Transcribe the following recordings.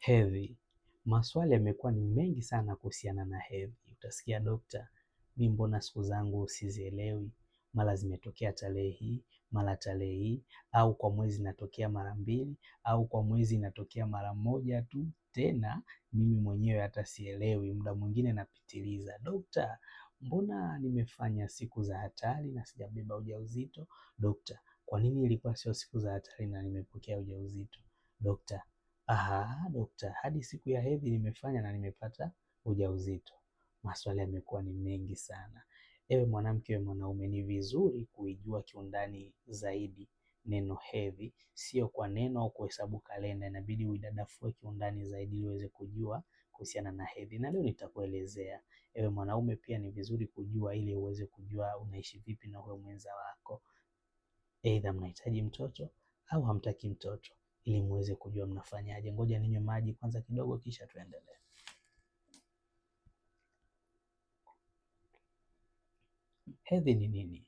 Hedhi. Maswali yamekuwa ni mengi sana kuhusiana na hedhi. Utasikia dokta, mimi mbona siku zangu sizielewi, mara zimetokea tarehe hii, mara tarehe hii, au kwa mwezi inatokea mara mbili, au kwa mwezi inatokea mara moja tu, tena mimi mwenyewe hata sielewi, muda mwingine napitiliza. Dokta, mbona nimefanya siku za hatari na sijabeba ujauzito? Dokta, kwa nini ilikuwa sio siku za hatari na nimepokea ujauzito? Dokta, dokta, hadi siku ya hedhi nimefanya na nimepata ujauzito. Maswali yamekuwa ni mengi sana. Ewe mwanamke, ewe mwanaume, ni vizuri kuijua kiundani zaidi neno hedhi, sio kwa neno au kuhesabu kalenda. Inabidi uidadafue kiundani zaidi ili uweze kujua kuhusiana na hedhi, na leo nitakuelezea. Ewe mwanaume, pia ni vizuri kujua ili uweze kujua unaishi vipi na huyo mwenza wako. Aidha mnahitaji mtoto au hamtaki mtoto, ili muweze kujua mnafanyaje. Ngoja ninywe maji kwanza kidogo, kisha tuendelee. Hedhi ni nini?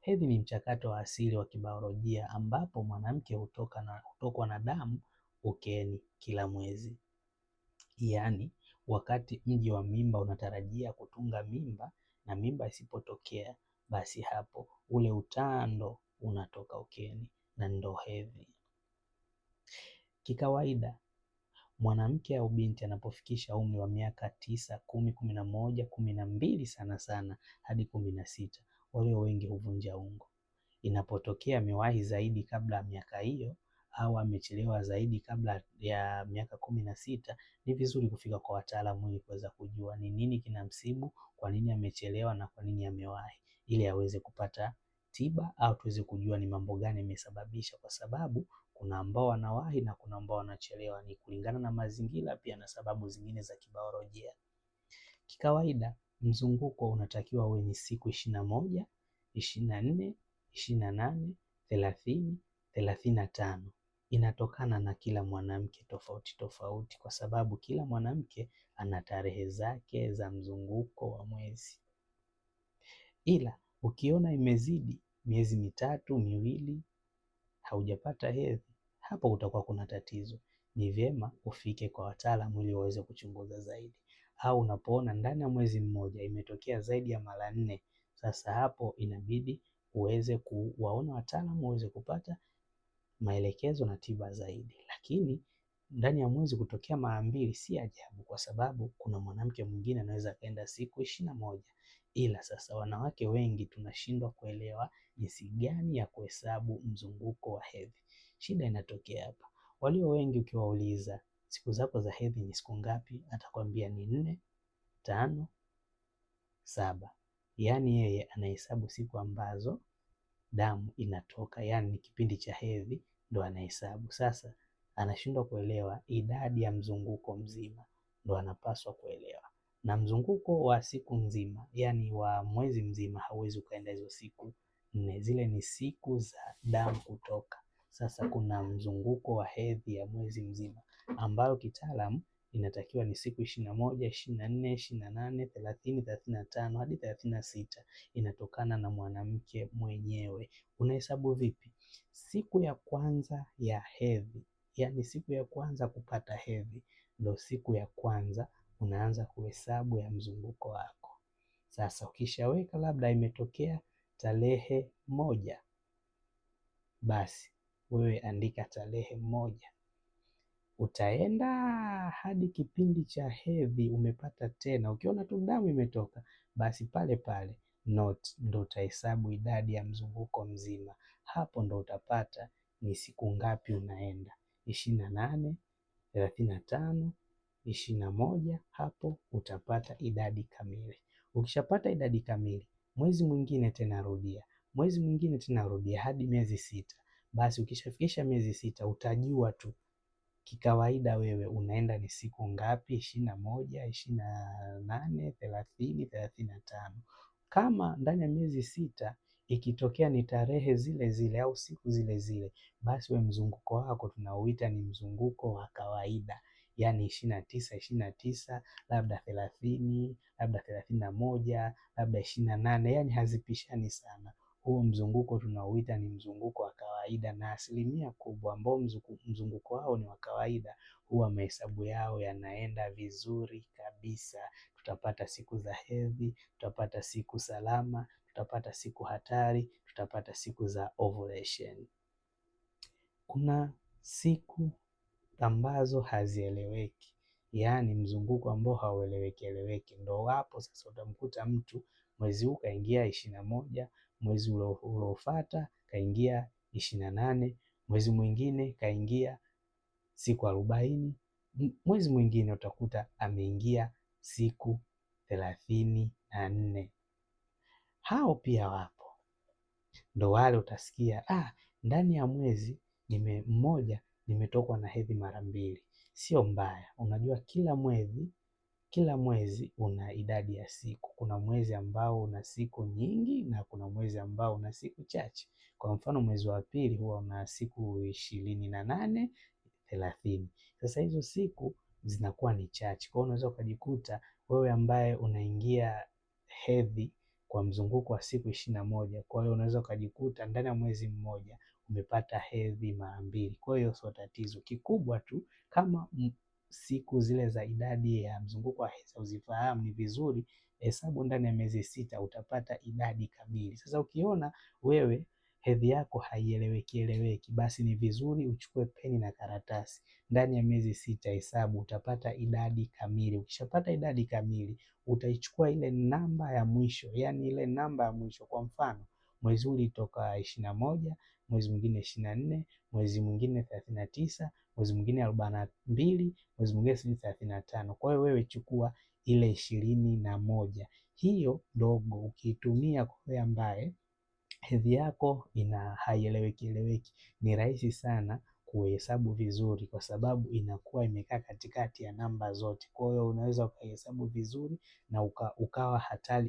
Hedhi ni mchakato wa asili wa kibiolojia ambapo mwanamke hutokwa na damu ukeni kila mwezi. Yaani wakati mji wa mimba unatarajia kutunga mimba na mimba isipotokea, basi hapo ule utando unatoka ukeni na ndo hedhi. Kikawaida mwanamke au binti anapofikisha umri wa miaka 9, 10, 11, 12 sana sana hadi 16, walio wengi huvunja ungo. Inapotokea amewahi zaidi kabla ya miaka hiyo au amechelewa zaidi kabla ya miaka 16, ni vizuri kufika kwa wataalamu ili kuweza kujua ni nini kinamsibu, kwa nini amechelewa na kwa nini amewahi, ili aweze kupata tiba au tuweze kujua ni mambo gani yamesababisha, kwa sababu kuna ambao wanawahi na kuna ambao wanachelewa, ni kulingana na mazingira pia na sababu zingine za kibiolojia. Kikawaida mzunguko unatakiwa uwe ni siku 21, 24, 28, 30, 35. Inatokana na kila mwanamke tofauti tofauti, kwa sababu kila mwanamke ana tarehe zake za mzunguko wa mwezi. Ila ukiona imezidi miezi 3, 2 haujapata hedhi, hapo utakuwa kuna tatizo. Ni vyema ufike kwa wataalamu ili waweze kuchunguza zaidi. Au unapoona ndani ya mwezi mmoja imetokea zaidi ya mara 4, sasa hapo inabidi uweze kuwaona wataalamu uweze kupata maelekezo na tiba zaidi. Lakini ndani ya mwezi kutokea mara 2 si ajabu, kwa sababu kuna mwanamke mwingine anaweza kaenda siku 21. Ila sasa wanawake wengi tunashindwa kuelewa jinsi gani ya kuhesabu mzunguko wa hedhi. Shida inatokea hapa. Walio wengi ukiwauliza siku zako za hedhi ni siku ngapi, atakwambia ni 4, 5, 7. Yaani yeye anahesabu siku ambazo damu inatoka, yaani ni kipindi cha hedhi ndo anahesabu. Sasa anashindwa kuelewa idadi ya mzunguko mzima, ndo anapaswa kuelewa. Na mzunguko wa siku nzima, yaani wa mwezi mzima, hauwezi ukaenda hizo siku 4. Zile ni siku za damu kutoka. Sasa kuna mzunguko wa hedhi ya mwezi mzima ambayo kitaalamu inatakiwa ni siku 21, 24, 28, 30, 35 hadi 36. Inatokana na mwanamke mwenyewe. Unahesabu vipi? Siku ya kwanza ya hedhi, yaani siku ya kwanza kupata hedhi, ndo siku ya kwanza unaanza kuhesabu ya mzunguko wako. Sasa ukishaweka labda imetokea tarehe 1, basi wewe andika tarehe 1. Utaenda hadi kipindi cha hedhi umepata tena. Ukiona tu damu imetoka, basi pale pale ndo utahesabu idadi ya mzunguko mzima. Hapo ndo utapata ni siku ngapi unaenda, 28, 35, 21. Hapo utapata idadi kamili. Ukishapata idadi kamili, mwezi mwingine tena rudia, mwezi mwingine tena rudia hadi miezi 6. Basi ukishafikisha miezi 6 utajua tu kikawaida wewe unaenda ni siku ngapi, 21, 28, 30, 35. Kama ndani ya miezi 6 ikitokea ni tarehe zile zile au siku zile zile, basi we mzunguko wako tunauita ni mzunguko wa kawaida, yaani 29, 29, labda 30, labda 31, labda 28, yaani hazipishani sana. Huo mzunguko tunauita ni mzunguko wa kawaida, na asilimia kubwa ambao mzunguko wao ni wa kawaida huwa mahesabu yao yanaenda vizuri kabisa. Tutapata siku za hedhi, tutapata siku salama, tutapata siku hatari, tutapata siku za ovulation. Kuna siku ambazo hazieleweki, yaani mzunguko ambao haueleweki, ndo wapo sasa utamkuta mtu mwezi huu kaingia 21, mwezi uliofuata kaingia 28, mwezi mwingine kaingia siku 40, mwezi mwingine utakuta ameingia siku 34. Hao pia wapo, ndo wale utasikia ndani ya mwezi mmoja nimetokwa na hedhi mara 2. Sio mbaya, unajua kila mwezi una idadi ya siku. Kuna mwezi ambao una siku nyingi na kuna mwezi ambao una siku chache. Kwa mfano mwezi wa pili huwa una siku 28, 30. Sasa hizo siku zinakuwa ni chache, kwa hiyo unaweza ukajikuta wewe ambaye unaingia hedhi kwa mzunguko wa siku 21, kwa hiyo unaweza ukajikuta ndani ya mwezi mmoja umepata hedhi mara 2. Kwa hiyo sio tatizo, kikubwa tu kama siku zile za idadi ya mzunguko wa hedhi uzifahamu, ni vizuri hesabu ndani ya miezi 6 utapata idadi kamili. Sasa ukiona wewe hedhi yako haieleweki, basi ni vizuri uchukue peni na karatasi, ndani ya miezi 6 hesabu, utapata idadi kamili. Ukishapata idadi kamili utaichukua ile namba ya mwisho, yani ile namba ya mwisho. Kwa mfano mwezi huu ulitoka 21, mwezi mwingine 24, mwezi mwingine 39, mwezi mwingine 42, mwezi mwingine 35. Kwa hiyo wewe chukua ile 21 hiyo ndogo, ukiitumia kwa wewe ambaye hedhi yako haieleweki, ni rahisi sana kuhesabu vizuri, kwa sababu inakuwa imekaa katikati ya namba zote. Kwa hiyo unaweza ukahesabu vizuri na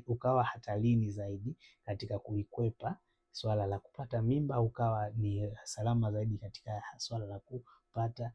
ukawa hatarini zaidi katika kuikwepa swala la kupata mimba, ukawa ni salama zaidi katika swala la kupata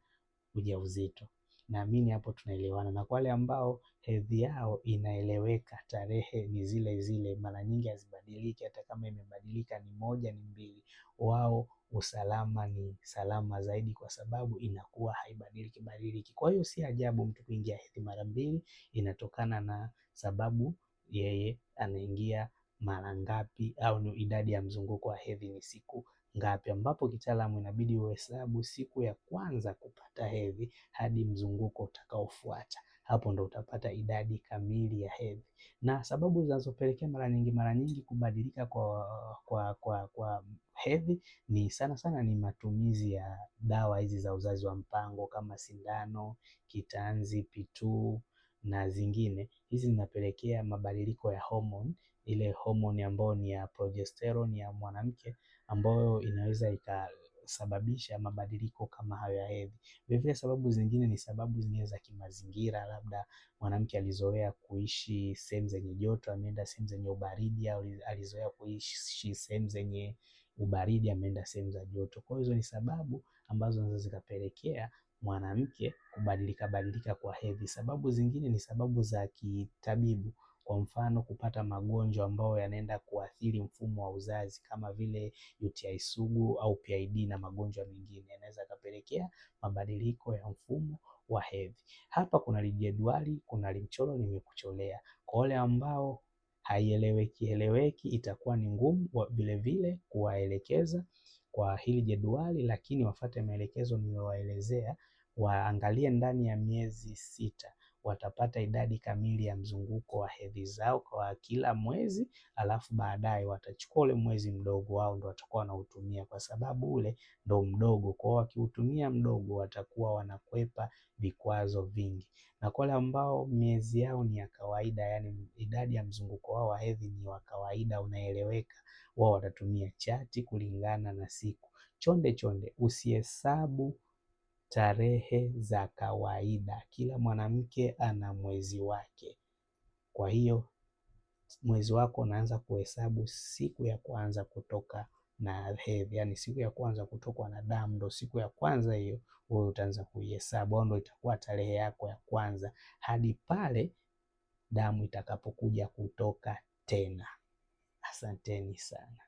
ujauzito. Naamini hapo tunaelewana. Na kwa wale ambao hedhi yao inaeleweka, tarehe ni zile zile, mara nyingi hazibadiliki, hata kama imebadilika ni 1 ni 2, wao usalama ni salama zaidi, kwa sababu inakuwa haibadiliki. Kwa hiyo si ajabu mtu kuingia hedhi mara 2, inatokana na sababu yeye anaingia mara ngapi, au ni idadi ya mzunguko wa hedhi ni siku ngapi, ambapo kitaalamu inabidi uhesabu siku ya kwanza kupata hedhi hadi mzunguko utakaofuata. Hapo ndo utapata idadi kamili ya hedhi. Na sababu zinazopelekea mara nyingi kubadilika kwa hedhi ni sana ni matumizi ya dawa hizi za uzazi wa mpango kama sindano, kitanzi, P2 na zingine. Hizi zinapelekea mabadiliko ya homoni, ile homoni ambayo ni ya progesterone ya mwanamke, ambayo inaweza ikasababisha mabadiliko kama hayo ya hedhi. Vilevile sababu zingine ni sababu zingine za kimazingira, labda mwanamke alizoea kuishi sehemu zenye joto ameenda sehemu zenye ubaridi, au alizoea kuishi sehemu zenye ubaridi ameenda sehemu za joto. Kwa hiyo hizo ni sababu ambazo zinaweza zikapelekea mwanamke kubadilika kwa hedhi. Sababu zingine ni sababu za kitabibu, kwa mfano kupata magonjwa ambayo yanaenda kuathiri mfumo wa uzazi kama vile UTI sugu au PID na magonjwa mengine yanaweza kapelekea mabadiliko ya mfumo wa hedhi. Hapa kuna jedwali, kuna mchoro nimekucholea. Kwa wale ambao haieleweki itakuwa ni ngumu vile kuwaelekeza kwa hili jedwali, lakini wafuate maelekezo niliyowaelezea. Waangalie ndani ya miezi 6 watapata idadi kamili ya mzunguko wa hedhi zao kwa kila mwezi, alafu baadaye watachukua ule mwezi mdogo wao ndo watakuwa wanautumia, kwa sababu ule ndo mdogo. Kwa wakiutumia mdogo watakuwa wanakwepa vikwazo vingi. Na kwa wale ambao miezi yao ni ya kawaida, yani idadi ya mzunguko wao wa hedhi ni wa kawaida unaeleweka, wao watatumia chati kulingana na siku. Chonde usihesabu tarehe za kawaida, kila mwanamke ana mwezi wake. Kwa hiyo mwezi wako unaanza kuhesabu siku ya kwanza kutoka na hedhi, yani siku ya kwanza kutokwa na damu, ndo siku ya kwanza hiyo wewe utaanza kuihesabu, au ndo itakuwa tarehe yako ya kwanza hadi pale damu itakapokuja kutoka tena. Asanteni sana.